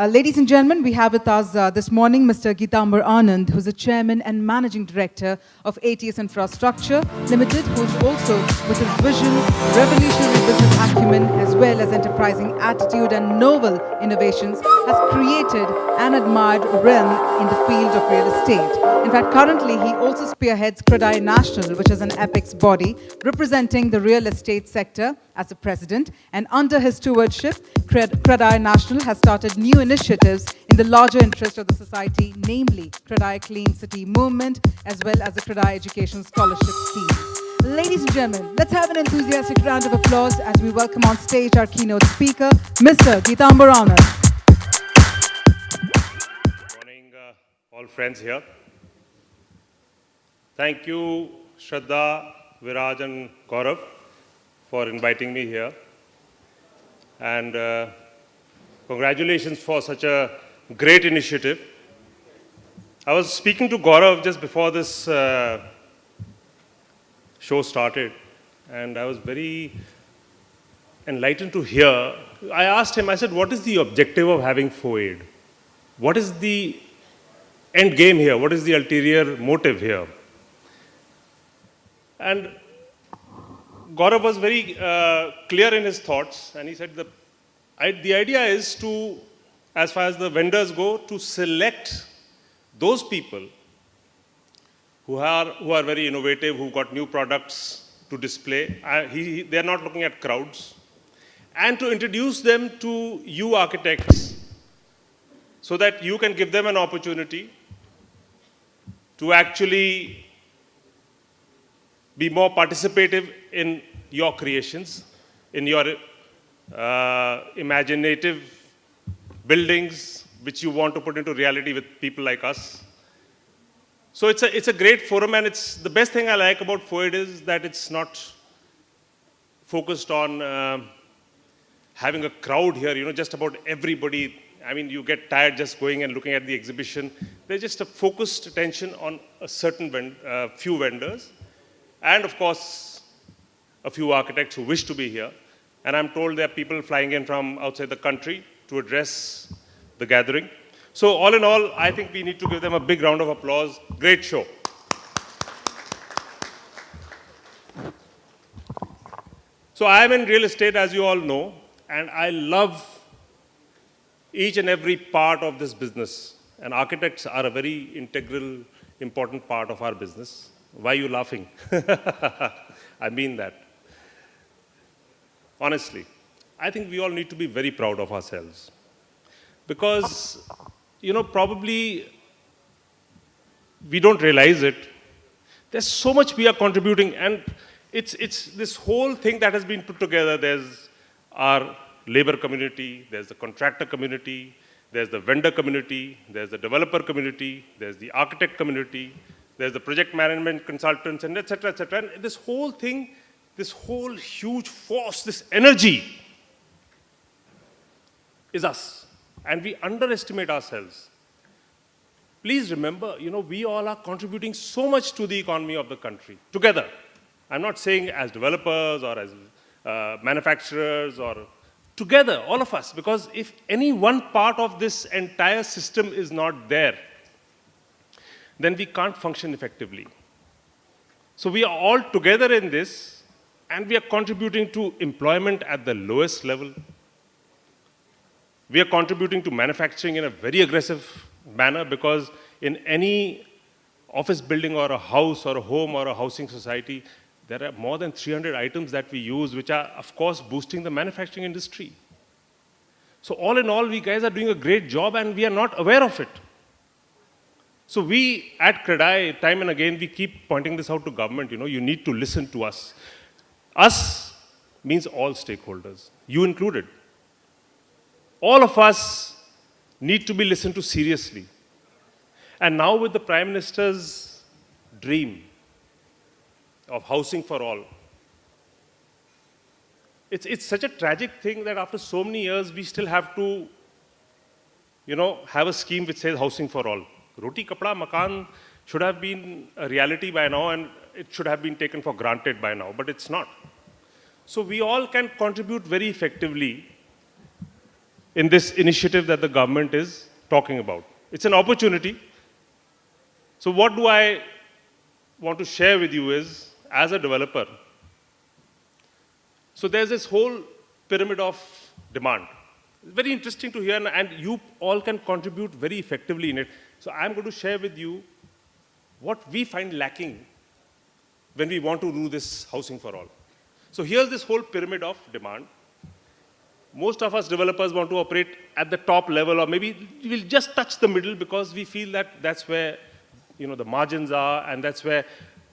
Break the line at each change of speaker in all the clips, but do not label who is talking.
Ladies and gentlemen, we have with us this morning Mr. Getamber Anand, who's the Chairman and Managing Director of ATS Infrastructure Limited, who's also, with his vision, revolutionary business acumen, as well as enterprising attitude and novel innovations, has created an admired realm in the field of real estate. In fact, currently he also spearheads CREDAI National, which is an apex body representing the real estate sector as the president. And under his stewardship, CREDAI National has started new initiatives in the larger interest of the society, namely CREDAI Clean City Movement, as well as the CREDAI Education Scholarship Scheme. Ladies and gentlemen, let's have an enthusiastic round of applause as we welcome on stage our keynote speaker, Mr. Getamber Anand.
Good morning, all friends here. Thank you, Shraddha, Viraj and Gaurav, for inviting me here. And congratulations for such a great initiative. I was speaking to Gaurav just before this show started, and I was very enlightened to hear. I asked him, I said, what is the objective of having FOAID? What is the end game here? What is the ulterior motive here? And Gaurav was very clear in his thoughts, and he said the idea is to, as far as the vendors go, to select those people who are very innovative, who got new products to display. They are not looking at crowds, and to introduce them to you architects so that you can give them an opportunity to actually be more participative in your creations, in your imaginative buildings, which you want to put into reality with people like us. So it's a great forum, and it's the best thing I like about FOAID is that it's not focused on having a crowd here, just about everybody. I mean, you get tired just going and looking at the exhibition. There's just a focused attention on a certain few vendors, and of course, a few architects who wish to be here. And I'm told there are people flying in from outside the country to address the gathering. So all in all, I think we need to give them a big round of applause. Great show. So I am in real estate, as you all know, and I love each and every part of this business. And architects are a very integral, important part of our business. Why are you laughing? I mean that. Honestly, I think we all need to be very proud of ourselves. Because, probably we don't realize it. There's so much we are contributing, and it's this whole thing that has been put together. There's our labor community, there's the contractor community, there's the vendor community, there's the developer community, there's the architect community, there's the project management consultants, and et cetera, et cetera. And this whole thing, this whole huge force, this energy is us. And we underestimate ourselves. Please remember, we all are contributing so much to the economy of the country together. I'm not saying as developers or as manufacturers or together, all of us, because if any one part of this entire system is not there, then we can't function effectively. So we are all together in this, and we are contributing to employment at the lowest level. We are contributing to manufacturing in a very aggressive manner, because in any office building or a house or a home or a housing society, there are more than 300 items that we use, which are, of course, boosting the manufacturing industry. So all in all, we guys are doing a great job, and we are not aware of it. So we at CREDAI, time and again, we keep pointing this out to government, you need to listen to us. Us means all stakeholders, you included. All of us need to be listened to seriously. And now with the Prime Minister's dream of housing for all, it's such a tragic thing that after so many years, we still have to, have a scheme which says housing for all. Roti, kapda, makan should have been a reality by now, and it should have been taken for granted by now, but it's not. So we all can contribute very effectively in this initiative that the government is talking about. It's an opportunity. So what do I want to share with you is, as a developer, so there's this whole pyramid of demand. It's very interesting to hear, and you all can contribute very effectively in it. So I'm going to share with you what we find lacking when we want to do this housing for all. So here's this whole pyramid of demand. Most of us developers want to operate at the top level, or maybe we'll just touch the middle because we feel that that's where the margins are, and that's where,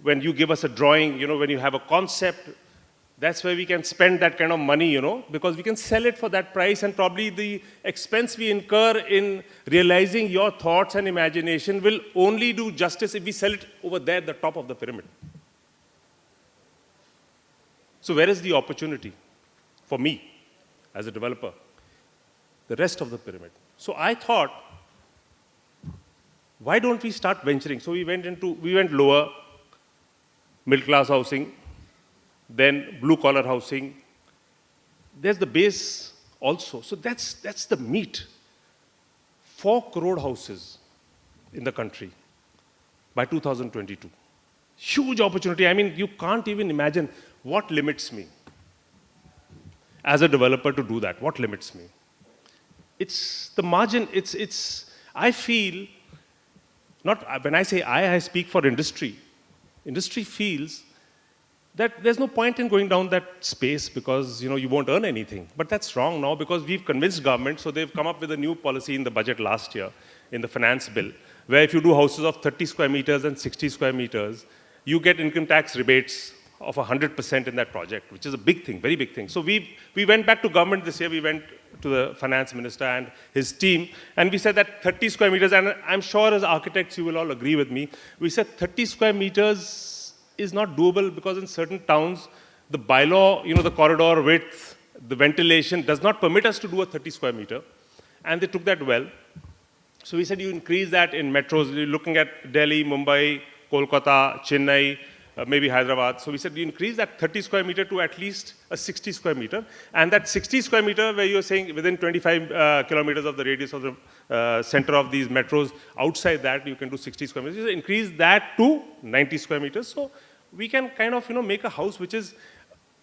when you give us a drawing, when you have a concept, that's where we can spend that kind of money, because we can sell it for that price, and probably the expense we incur in realizing your thoughts and imagination will only do justice if we sell it over there at the top of the pyramid. So where is the opportunity for me as a developer? The rest of the pyramid. So I thought, why don't we start venturing? So we went lower, middle-class housing, then blue-collar housing. There's the base also. So that's the meat. 4 crore houses in the country by 2022. Huge opportunity. I mean, you can't even imagine what limits me as a developer to do that. What limits me? It's the margin. I feel, not when I say I speak for industry. Industry feels that there's no point in going down that space because you won't earn anything. But that's wrong now, because we've convinced government, so they've come up with a new policy in the budget last year, in the finance bill, where if you do houses of 30 square meters and 60 square meters, you get income tax rebates of 100% in that project, which is a big thing, very big thing. So we went back to government this year, we went to the finance minister and his team, and we said that 30 square meters, and I'm sure as architects you will all agree with me, we said 30 square meters is not doable because in certain towns, the bylaw, the corridor width, the ventilation does not permit us to do a 30 square meter. And they took that well. So we said you increase that in metros. You're looking at Delhi, Mumbai, Kolkata, Chennai, maybe Hyderabad. So we said you increase that 30 square meter to at least a 60 square meter. And that 60 square meter, where you're saying within 25 kilometers of the radius of the center of these metros, outside that you can do 60 square meters. Increase that to 90 square meters. So we can kind of, make a house which is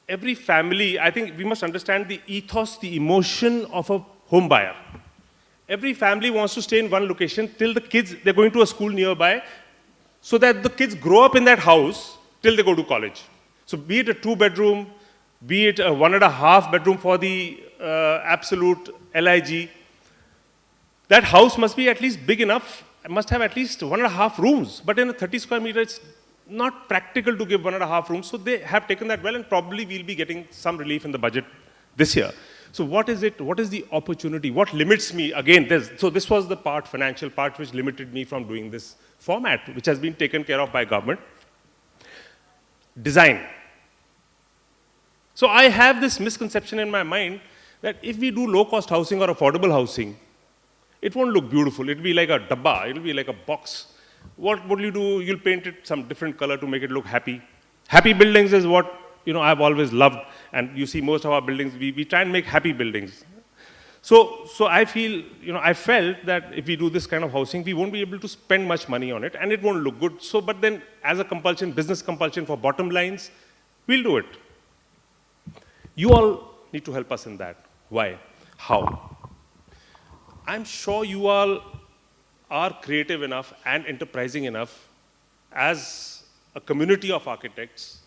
every family. I think we must understand the ethos, the emotion of a home buyer. Every family wants to stay in one location till the kids, they're going to a school nearby, so that the kids grow up in that house till they go to college. So be it a 2-bedroom, be it a 1.5 bedroom for the absolute LIG, that house must be at least big enough, must have at least 1.5 rooms. But in a 30 square meter, it's not practical to give 1.5 rooms. So they have taken that well, and probably we'll be getting some relief in the budget this year. So what is it? What is the opportunity? What limits me? Again, so this was the part, financial part, which limited me from doing this format, which has been taken care of by government. Design. So I have this misconception in my mind that if we do low-cost housing or affordable housing, it won't look beautiful. It'll be like a dabba. It'll be like a box. What will you do? You'll paint it some different color to make it look happy. Happy buildings is what I've always loved. And you see most of our buildings, we try and make happy buildings. So I feel, I felt that if we do this kind of housing, we won't be able to spend much money on it, and it won't look good. So, but then as a compulsion, business compulsion for bottom lines, we'll do it. You all need to help us in that. Why? How? I'm sure you all are creative enough and enterprising enough as a community of architects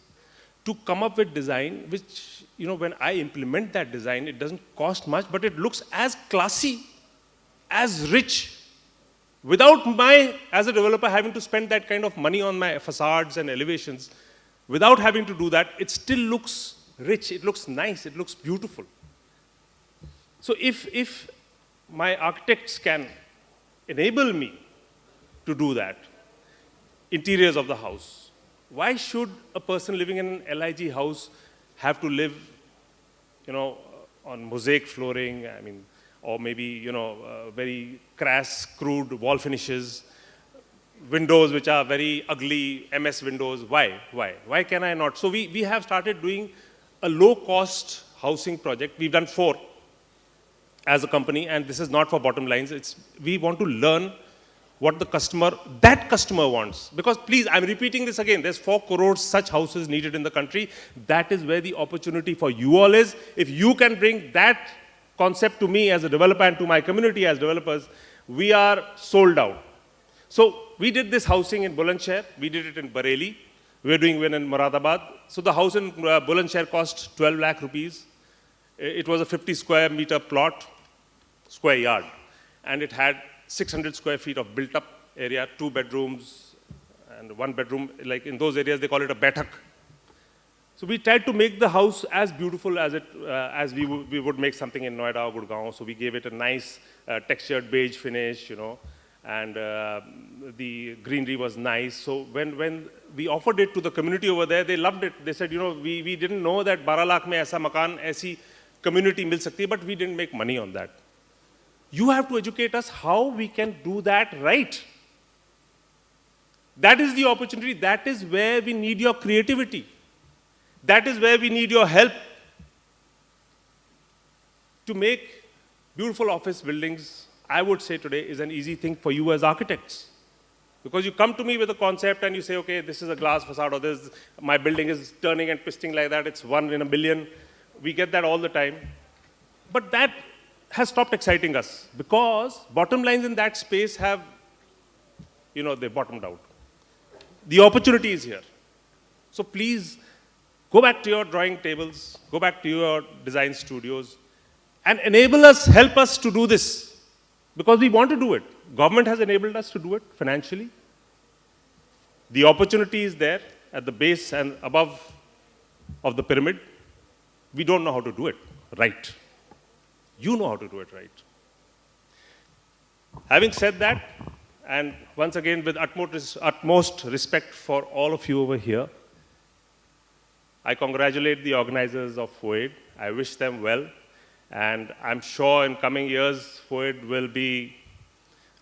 to come up with design which, when I implement that design, it doesn't cost much, but it looks as classy, as rich, without as a developer, having to spend that kind of money on my facades and elevations. Without having to do that, it still looks rich, it looks nice, it looks beautiful. So if my architects can enable me to do that, interiors of the house, why should a person living in an LIG house have to live, on mosaic flooring, or maybe, very crass, crude wall finishes, windows which are very ugly, MS windows? Why? Why can I not? So we have started doing a low-cost housing project. We've done 4. as a company, and this is not for bottom lines, we want to learn what that customer wants. Because please, I'm repeating this again, there's 4 crore such houses needed in the country. That is where the opportunity for you all is. If you can bring that concept to me as a developer and to my community as developers, we are sold out. So we did this housing in Bulandshahr, we did it in Bareilly, we're doing one in Moradabad. So the house in Bulandshahr cost 12 lakh rupees. It was a 50 square meter plot, square yard, and it had 600 square feet of built-up area, 2 bedrooms and 1 bedroom. Like in those areas, they call it a baithak. So we tried to make the house as beautiful as we would make something in Noida or Gurgaon. So we gave it a nice textured beige finish, you know, and the greenery was nice. So when we offered it to the community over there, they loved it. They said, you know, we didn't know that 12 lakh mein aisa makan, aisi community mil sakti hai, but we didn't make money on that. You have to educate us how we can do that right. That is the opportunity. That is where we need your creativity. That is where we need your help to make beautiful office buildings. I would say today is an easy thing for you as architects. Because you come to me with a concept and you say, okay, this is a glass facade, or this, my building is turning and twisting like that, it's 1 in a million. We get that all the time. But that has stopped exciting us because bottom lines in that space have, you know, they bottomed out. The opportunity is here. So please go back to your drawing tables, go back to your design studios, and enable us, help us to do this because we want to do it. Government has enabled us to do it financially. The opportunity is there at the base and above of the pyramid. We don't know how to do it right. You know how to do it right. Having said that, and once again with utmost respect for all of you over here, I congratulate the organizers of FOAID. I wish them well. And I'm sure in coming years, FOAID will be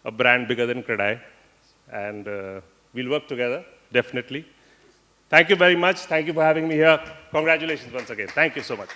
a brand bigger than CREDAI. And we'll work together, definitely. Thank you very much. Thank you for having me here. Congratulations once again. Thank you so much.